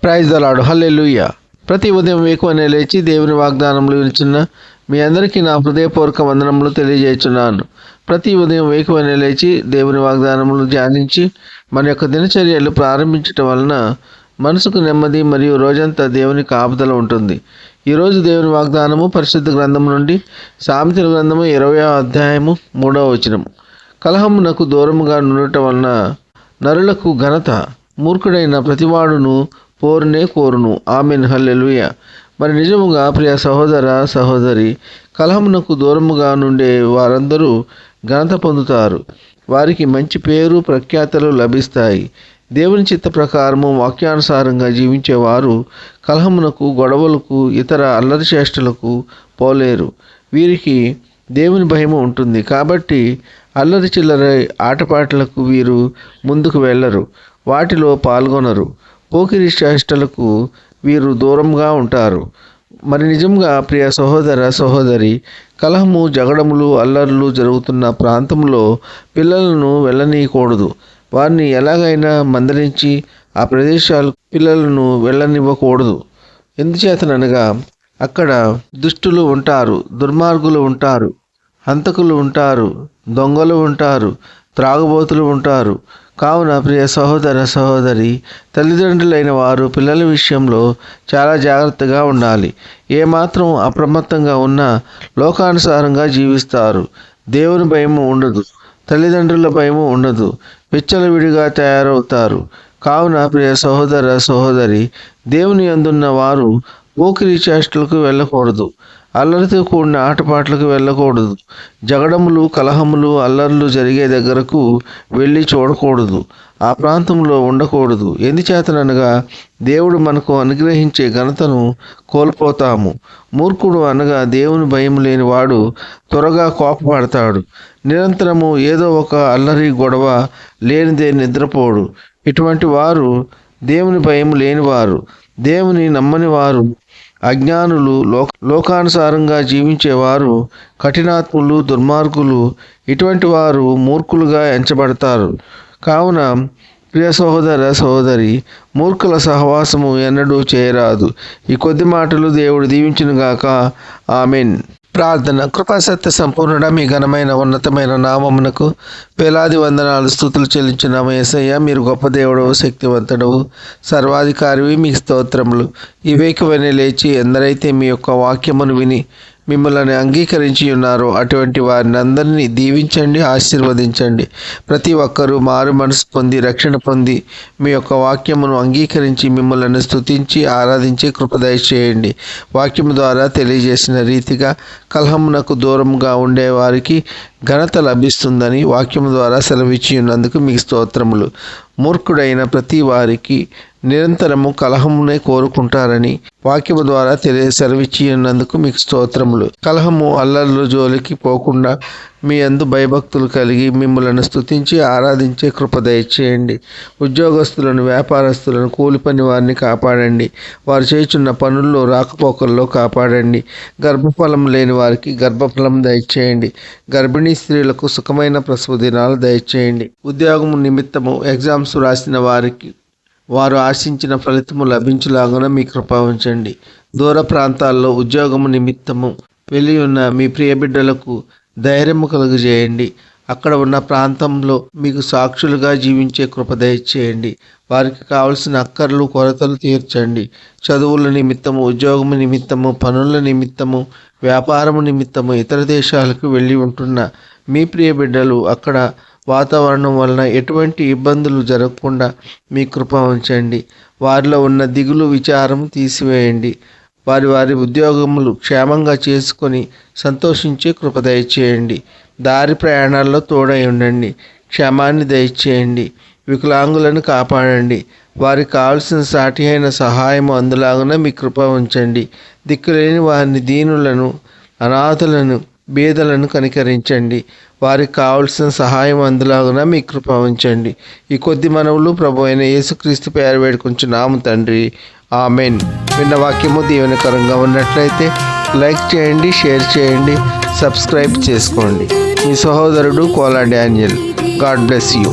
Praise the lord. హల్లెలూయా. ప్రతి ఉదయం వేకువనే లేచి దేవుని వాగ్దానములు వినిచున్న మీ అందరికీ నా హృదయపూర్వక వందనములు తెలియజేస్తున్నాను. ప్రతి ఉదయం వేకువనే లేచి దేవుని వాగ్దానములు ధ్యానించి మన యొక్క దినచర్యలు ప్రారంభించటం వలన మనసుకు నెమ్మది మరియు రోజంతా దేవుని కాపుదల ఉంటుంది. ఈరోజు దేవుని వాగ్దానము పరిశుద్ధ గ్రంథం నుండి సామెతల గ్రంథము 20వ అధ్యాయము 3వ వచనం. కలహమునకు దూరముగా ఉండటం వలన నరులకు ఘనత, మూర్ఖుడైన ప్రతివాడును పోరునే కోరును. ఆమెన్. హల్లెలూయా. మరి నిజముగా ప్రియ సహోదర సహోదరి, కలహమునకు దూరముగా నుండే వారందరూ ఘనత పొందుతారు. వారికి మంచి పేరు ప్రఖ్యాతలు లభిస్తాయి. దేవుని చిత్త ప్రకారము వాక్యానుసారంగా జీవించేవారు కలహమునకు, గొడవలకు, ఇతర అల్లరి చేష్టలకు పోలేరు. వీరికి దేవుని భయము ఉంటుంది కాబట్టి అల్లరి చిల్లర ఆటపాటలకు వీరు ముందుకు వెళ్ళరు, వాటిలో పాల్గొనరు. పోకిరి చేష్టలకు వీరు దూరంగా ఉంటారు. మరి నిజంగా ప్రియ సహోదర సహోదరి, కలహము, జగడములు, అల్లర్లు జరుగుతున్న ప్రాంతంలో పిల్లలను వెళ్ళనీయకూడదు. వారిని ఎలాగైనా మందలించి ఆ ప్రదేశాలు పిల్లలను వెళ్ళనివ్వకూడదు. ఎందుచేతనగా అక్కడ దుష్టులు ఉంటారు, దుర్మార్గులు ఉంటారు, హంతకులు ఉంటారు, దొంగలు ఉంటారు, త్రాగుబోతులు ఉంటారు. కావున ప్రియ సహోదర సహోదరి, తల్లిదండ్రులైన వారు పిల్లల విషయంలో చాలా జాగ్రత్తగా ఉండాలి. ఏమాత్రం అప్రమత్తంగా ఉన్నా లోకానుసారంగా జీవిస్తారు. దేవుని భయము ఉండదు, తల్లిదండ్రుల భయము ఉండదు, విచ్చలవిడిగా తయారవుతారు. కావున ప్రియ సహోదర సహోదరి, దేవుని యందున్న వారు పోకిరి చేష్టలకు వెళ్ళకూడదు, అల్లరితో కూడిన ఆటపాటలకు వెళ్ళకూడదు, జగడములు, కలహములు, అల్లర్లు జరిగే దగ్గరకు వెళ్ళి చూడకూడదు, ఆ ప్రాంతంలో ఉండకూడదు. ఎందుచేతనగా దేవుడు మనకు అనుగ్రహించే ఘనతను కోల్పోతాము. మూర్ఖుడు అనగా దేవుని భయం లేని వాడు త్వరగా కోపపడతాడు. నిరంతరము ఏదో ఒక అల్లరి గొడవ, లేనిదే నిద్రపోడు. ఇటువంటి వారు దేవుని భయం లేనివారు, దేవుని నమ్మని వారు, అజ్ఞానులు, లోకానుసారంగా జీవించేవారు, కఠినాత్ములు, దుర్మార్గులు, ఇటువంటి వారు మూర్ఖులుగా ఎంచబడతారు. కావున ప్రియ సహోదర సహోదరి, మూర్ఖుల సహవాసము ఎన్నడూ చేయరాదు. ఈ కొద్ది మాటలు దేవుడు దీవించునుగాక. ఆమెన్. ప్రార్థన. కృపాసత్య సంపూర్ణుడ, మీ ఘనమైన ఉన్నతమైన నామమునకు వేలాది వందనాలు, స్తుతులు చెల్లించున్నాము యేసయ్య. మీరు గొప్ప దేవుడవు, శక్తివంతుడవు, సర్వాధికారివి. మీకు స్తోత్రములు. ఈ వేకువనే లేచి ఎందరైతే మీ యొక్క వాక్యమును విని మిమ్మల్ని అంగీకరించి ఉన్నారో అటువంటి వారిని అందరినీ దీవించండి, ఆశీర్వదించండి. ప్రతి ఒక్కరూ మారు మనసు పొంది, రక్షణ పొంది, మీ యొక్క వాక్యమును అంగీకరించి మిమ్మల్ని స్తుతించి ఆరాధించే కృప దయచేయండి. వాక్యము ద్వారా తెలియజేసిన రీతిగా కలహమునకు దూరంగా ఉండే వారికి ఘనత లభిస్తుందని వాక్యము ద్వారా సెలవిచ్చి ఉన్నందుకు మీకు స్తోత్రములు. మూర్ఖుడైన ప్రతి వారికి నిరంతరము కలహమునే కోరుకుంటారని వాక్యము ద్వారా సెలవిచ్చి ఉన్నందుకు మీకు స్తోత్రములు. కలహము, అల్లర్లు జోలికి పోకుండా మీ యందు భయభక్తులు కలిగి మిమ్మల్ని స్తుతించి ఆరాధించే కృప దయచేయండి. ఉద్యోగస్తులను, వ్యాపారస్తులను, కూలి పని వారిని కాపాడండి. వారు చేయుచున్న పనుల్లో, రాకపోకల్లో కాపాడండి. గర్భఫలం లేని వారికి గర్భఫలం దయచేయండి. గర్భిణీ స్త్రీలకు సుఖమైన ప్రసవ దినాలు దయచేయండి. ఉద్యోగము నిమిత్తము ఎగ్జామ్స్ రాసిన వారికి వారు ఆశించిన ఫలితము లభించులాగున మీ కృప ఉంచండి. దూర ప్రాంతాల్లో ఉద్యోగము నిమిత్తము వెళ్ళి ఉన్న మీ ప్రియ బిడ్డలకు ధైర్యము కలుగజేయండి. అక్కడ ఉన్న ప్రాంతంలో మీకు సాక్షులుగా జీవించే కృప దయచేయండి. వారికి కావలసిన అక్కర్లు, కొరతలు తీర్చండి. చదువుల నిమిత్తము, ఉద్యోగము నిమిత్తము, పనుల నిమిత్తము, వ్యాపారము నిమిత్తము ఇతర దేశాలకు వెళ్ళి ఉంటున్న మీ ప్రియ బిడ్డలు అక్కడ వాతావరణం వలన ఎటువంటి ఇబ్బందులు జరగకుండా మీ కృప ఉంచండి. వారిలో ఉన్న దిగులు, విచారం తీసివేయండి. వారి వారి ఉద్యోగములు క్షేమంగా చేసుకొని సంతోషించే కృప దయచేయండి. దారి ప్రయాణాల్లో తోడై ఉండండి. క్షేమాన్ని దయచేయండి. వికలాంగులను కాపాడండి. వారికి కావలసిన సాటి అయిన సహాయము అందులాగున మీ కృప ఉంచండి. దిక్కులేని వారిని, దీనులను, అనాథలను, బీదలను కనికరించండి. వారికి కావలసిన సహాయం అందులాగున మీ కృప ఉంచండి. ఈ కొద్ది మనవులు ప్రభు అయిన యేసుక్రీస్తు పేరు వేడుకుంటున్నాము తండ్రి. ఆమెన్. విన్న వాక్యము దీవెనకరంగా ఉన్నట్లయితే లైక్ చేయండి, షేర్ చేయండి, సబ్స్క్రైబ్ చేసుకోండి. మీ సహోదరుడు Kola Daniel. God bless you.